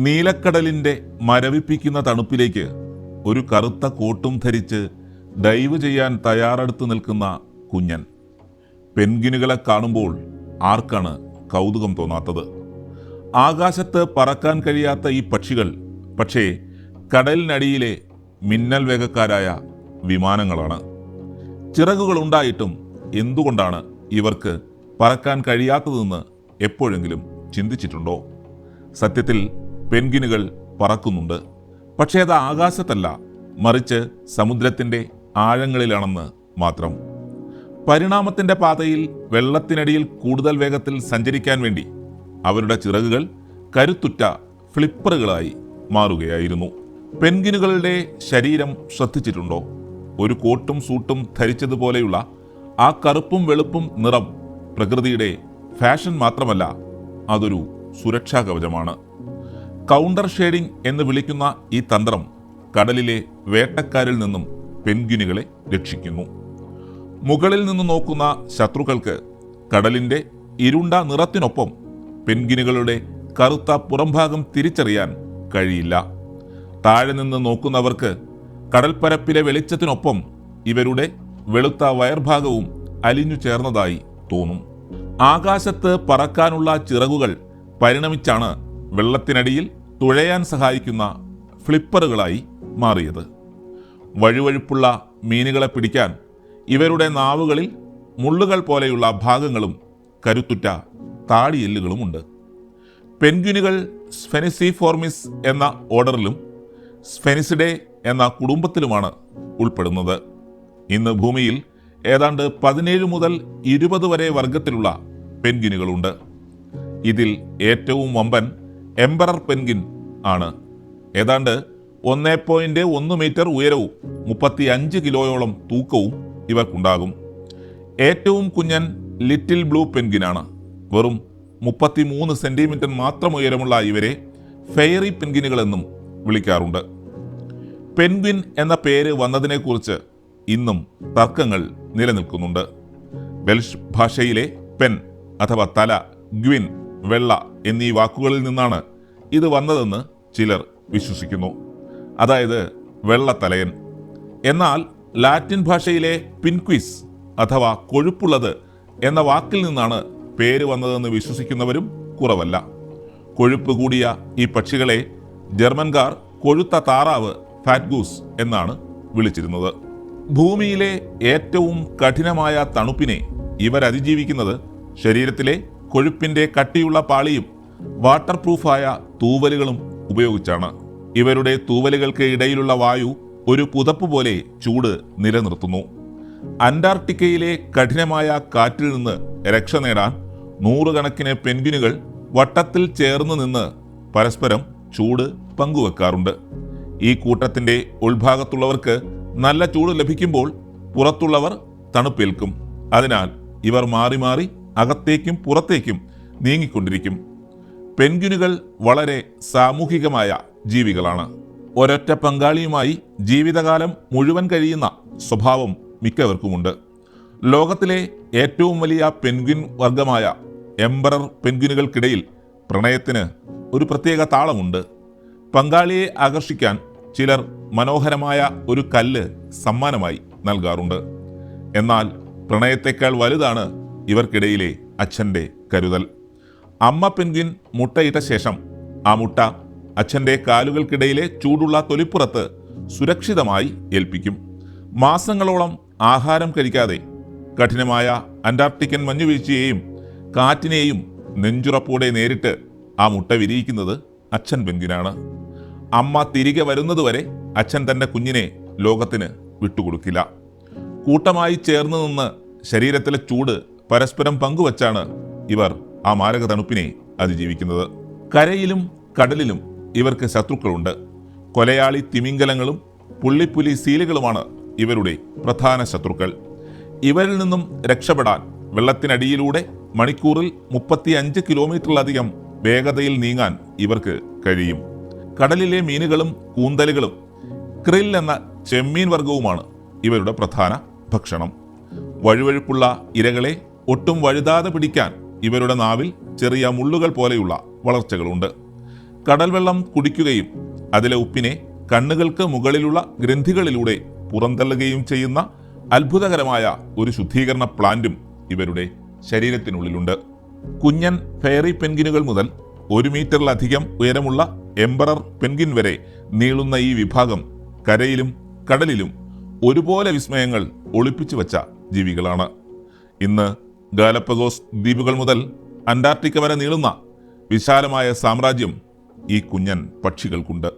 നീലക്കടലിൻ്റെ മരവിപ്പിക്കുന്ന തണുപ്പിലേക്ക് ഒരു കറുത്ത കോട്ടും ധരിച്ച് ഡൈവ് ചെയ്യാൻ തയ്യാറെടുത്ത് നിൽക്കുന്ന കുഞ്ഞൻ. പെൻഗ്വിനുകളെ കാണുമ്പോൾ ആർക്കാണ് കൗതുകം തോന്നാത്തത്? ആകാശത്ത് പറക്കാൻ കഴിയാത്ത ഈ പക്ഷികൾ പക്ഷേ കടലിനടിയിലെ മിന്നൽ വേഗക്കാരായ വിമാനങ്ങളാണ്. ചിറകുകളുണ്ടായിട്ടും എന്തുകൊണ്ടാണ് ഇവർക്ക് പറക്കാൻ കഴിയാത്തതെന്ന് എപ്പോഴെങ്കിലും ചിന്തിച്ചിട്ടുണ്ടോ? സത്യത്തിൽ പെൻഗ്വിനുകൾ പറക്കുന്നുണ്ട്, പക്ഷേ അത് ആകാശത്തല്ല, മറിച്ച് സമുദ്രത്തിൻ്റെ ആഴങ്ങളിലാണെന്ന് മാത്രം. പരിണാമത്തിൻ്റെ പാതയിൽ വെള്ളത്തിനടിയിൽ കൂടുതൽ വേഗത്തിൽ സഞ്ചരിക്കാൻ വേണ്ടി അവരുടെ ചിറകുകൾ കരുത്തുറ്റ ഫ്ലിപ്പറുകളായി മാറുകയായിരുന്നു. പെൻഗ്വിനുകളുടെ ശരീരം ശ്രദ്ധിച്ചിട്ടുണ്ടോ? ഒരു കോട്ടും സൂട്ടും ധരിച്ചതുപോലെയുള്ള ആ കറുപ്പും വെളുപ്പും നിറം പ്രകൃതിയുടെ ഫാഷൻ മാത്രമല്ല, അതൊരു സുരക്ഷാ കവചമാണ്. കൗണ്ടർ ഷെയ്ഡിംഗ് എന്ന് വിളിക്കുന്ന ഈ തന്ത്രം കടലിലെ വേട്ടക്കാരിൽ നിന്നും പെൻഗ്വിനുകളെ രക്ഷിക്കുന്നു. മുകളിൽ നിന്ന് നോക്കുന്ന ശത്രുക്കൾക്ക് കടലിൻ്റെ ഇരുണ്ട നിറത്തിനൊപ്പം പെൻഗ്വിനുകളുടെ കറുത്ത പുറംഭാഗം തിരിച്ചറിയാൻ കഴിയില്ല. താഴെ നിന്ന് നോക്കുന്നവർക്ക് കടൽപ്പരപ്പിലെ വെളിച്ചത്തിനൊപ്പം ഇവരുടെ വെളുത്ത വയർഭാഗവും അലിഞ്ഞു ചേർന്നതായി തോന്നും. ആകാശത്ത് പറക്കാനുള്ള ചിറകുകൾ പരിണമിച്ചാണ് വെള്ളത്തിനടിയിൽ തുഴയാൻ സഹായിക്കുന്ന ഫ്ലിപ്പറുകളായി മാറിയത്. വഴുവഴുപ്പുള്ള മീനുകളെ പിടിക്കാൻ ഇവരുടെ നാവുകളിൽ മുള്ളുകൾ പോലെയുള്ള ഭാഗങ്ങളും കരുത്തുറ്റ താടിയെല്ലുകളുമുണ്ട്. പെൻഗ്വിനുകൾ സ്ഫെനിസിഫോർമിസ് എന്ന ഓർഡറിലും സ്ഫെനിസിഡേ എന്ന കുടുംബത്തിലുമാണ് ഉൾപ്പെടുന്നത്. ഇന്ന് ഭൂമിയിൽ ഏതാണ്ട് 17 മുതൽ 20 വരെ വർഗത്തിലുള്ള പെൻഗ്വിനുകളുണ്ട്. ഇതിൽ ഏറ്റവും വമ്പൻ എംപറർ പെൻഗ്വിൻ ആണ്. ഏതാണ്ട് 1.1 മീറ്റർ ഉയരവും 35 കിലോയോളം തൂക്കവും ഇവർക്കുണ്ടാകും. ഏറ്റവും കുഞ്ഞൻ ലിറ്റിൽ ബ്ലൂ പെൻഗ്വിനാണ്. വെറും 33 സെൻറ്റിമീറ്റർ മാത്രം ഉയരമുള്ള ഇവരെ ഫെയറി പെൻഗ്വിനുകളെന്നും വിളിക്കാറുണ്ട്. പെൻഗ്വിൻ എന്ന പേര് വന്നതിനെക്കുറിച്ച് ഇന്നും തർക്കങ്ങൾ നിലനിൽക്കുന്നുണ്ട്. വെൽഷ് ഭാഷയിലെ പെൻ അഥവാ തല, ഗ്വിൻ വെള്ള എന്നീ വാക്കുകളിൽ നിന്നാണ് ഇത് വന്നതെന്ന് ചിലർ വിശ്വസിക്കുന്നു, അതായത് വെള്ളത്തലയൻ. എന്നാൽ ലാറ്റിൻ ഭാഷയിലെ പിൻക്വിസ് അഥവാ കൊഴുപ്പുള്ളത് എന്ന വാക്കിൽ നിന്നാണ് പേര് വന്നതെന്ന് വിശ്വസിക്കുന്നവരും കുറവല്ല. കൊഴുപ്പ് കൂടിയ ഈ പക്ഷികളെ ജർമ്മൻകാർ കൊഴുത്ത താറാവ്, ഫാറ്റ് ഗൂസ് എന്നാണ് വിളിച്ചിരുന്നത്. ഭൂമിയിലെ ഏറ്റവും കഠിനമായ തണുപ്പിനെ ഇവർ അതിജീവിക്കുന്നത് ശരീരത്തിലെ കൊഴുപ്പിൻ്റെ കട്ടിയുള്ള പാളിയും വാട്ടർ പ്രൂഫായ തൂവലുകളും ഉപയോഗിച്ചാണ്. ഇവരുടെ തൂവലുകൾക്ക് ഇടയിലുള്ള വായു ഒരു പുതപ്പ് പോലെ ചൂട് നിലനിർത്തുന്നു. അന്റാർട്ടിക്കയിലെ കഠിനമായ കാറ്റിൽ നിന്ന് രക്ഷ നേടാൻ നൂറുകണക്കിന് പെൻഗ്വിനുകൾ വട്ടത്തിൽ ചേർന്ന് നിന്ന് പരസ്പരം ചൂട് പങ്കുവെക്കാറുണ്ട്. ഈ കൂട്ടത്തിൻ്റെ ഉൾഭാഗത്തുള്ളവർക്ക് നല്ല ചൂട് ലഭിക്കുമ്പോൾ പുറത്തുള്ളവർ തണുപ്പേൽക്കും. അതിനാൽ ഇവർ മാറി മാറി അകത്തേക്കും പുറത്തേക്കും നീങ്ങിക്കൊണ്ടിരിക്കും. പെൻഗ്വിനുകൾ വളരെ സാമൂഹികമായ ജീവികളാണ്. ഒരൊറ്റ പങ്കാളിയുമായി ജീവിതകാലം മുഴുവൻ കഴിയുന്ന സ്വഭാവം മിക്കവർക്കുമുണ്ട്. ലോകത്തിലെ ഏറ്റവും വലിയ പെൻഗ്വിൻ വർഗമായ എംപറർ പെൻഗ്വിനുകൾക്കിടയിൽ പ്രണയത്തിന് ഒരു പ്രത്യേക താളമുണ്ട്. പങ്കാളിയെ ആകർഷിക്കാൻ ചിലർ മനോഹരമായ ഒരു കല്ല് സമ്മാനമായി നൽകാറുണ്ട്. എന്നാൽ പ്രണയത്തെക്കാൾ വലുതാണ് ഇവർക്കിടയിലെ അച്ഛൻ്റെ കരുതൽ. അമ്മ പെൻഗ്വിൻ മുട്ടയിട്ട ശേഷം ആ മുട്ട അച്ഛൻ്റെ കാലുകൾക്കിടയിലെ ചൂടുള്ള തൊലിപ്പുറത്ത് സുരക്ഷിതമായി ഏൽപ്പിക്കും. മാസങ്ങളോളം ആഹാരം കഴിക്കാതെ കഠിനമായ അന്റാർട്ടിക്കൻ മഞ്ഞുവീഴ്ചയെയും കാറ്റിനെയും നെഞ്ചുറപ്പോടെ നേരിട്ട് ആ മുട്ട വിരിയിക്കുന്നത് അച്ഛൻ പെൻഗ്വിനാണ്. അമ്മ തിരികെ വരുന്നതുവരെ അച്ഛൻ തൻ്റെ കുഞ്ഞിനെ ലോകത്തിന് വിട്ടുകൊടുക്കില്ല. കൂട്ടമായി ചേർന്ന് നിന്ന് ശരീരത്തിലെ ചൂട് പരസ്പരം പങ്കുവച്ചാണ് ഇവർ ആ മാരക തണുപ്പിനെ അതിജീവിക്കുന്നത്. കരയിലും കടലിലും ഇവർക്ക് ശത്രുക്കളുണ്ട്. കൊലയാളി തിമിംഗലങ്ങളും പുള്ളിപ്പുലി സീലുകളുമാണ് ഇവരുടെ പ്രധാന ശത്രുക്കൾ. ഇവരിൽ നിന്നും രക്ഷപ്പെടാൻ വെള്ളത്തിനടിയിലൂടെ മണിക്കൂറിൽ 35 കിലോമീറ്ററിലധികം വേഗതയിൽ നീങ്ങാൻ ഇവർക്ക് കഴിയും. കടലിലെ മീനുകളും കൂന്തലുകളും ക്രിൽ എന്ന ചെമ്മീൻ വർഗവുമാണ് ഇവരുടെ പ്രധാന ഭക്ഷണം. വഴുവഴുപ്പുള്ള ഇരകളെ ഒട്ടും വഴുതാതെ പിടിക്കാൻ ഇവരുടെ നാവിൽ ചെറിയ മുള്ളുകൾ പോലെയുള്ള വളർച്ചകളുണ്ട്. കടൽ വെള്ളം കുടിക്കുകയും അതിലെ ഉപ്പിനെ കണ്ണുകൾക്ക് മുകളിലുള്ള ഗ്രന്ഥികളിലൂടെ പുറന്തള്ളുകയും ചെയ്യുന്ന അത്ഭുതകരമായ ഒരു ശുദ്ധീകരണ പ്ലാന്റും ഇവരുടെ ശരീരത്തിനുള്ളിലുണ്ട്. കുഞ്ഞൻ ഫെയറി പെൻഗിനുകൾ മുതൽ 1 മീറ്ററിലധികം ഉയരമുള്ള എംബറർ പെൻഗിൻ വരെ നീളുന്ന ഈ വിഭാഗം കരയിലും കടലിലും ഒരുപോലെ വിസ്മയങ്ങൾ ഒളിപ്പിച്ചു വച്ച ജീവികളാണ്. ഇന്ന് ഗാലപ്പഗോസ് ദ്വീപുകൾ മുതൽ അന്റാർട്ടിക്ക വരെ നീളുന്ന വിശാലമായ സാമ്രാജ്യം ഈ കുഞ്ഞൻ പക്ഷികൾക്കുണ്ട്.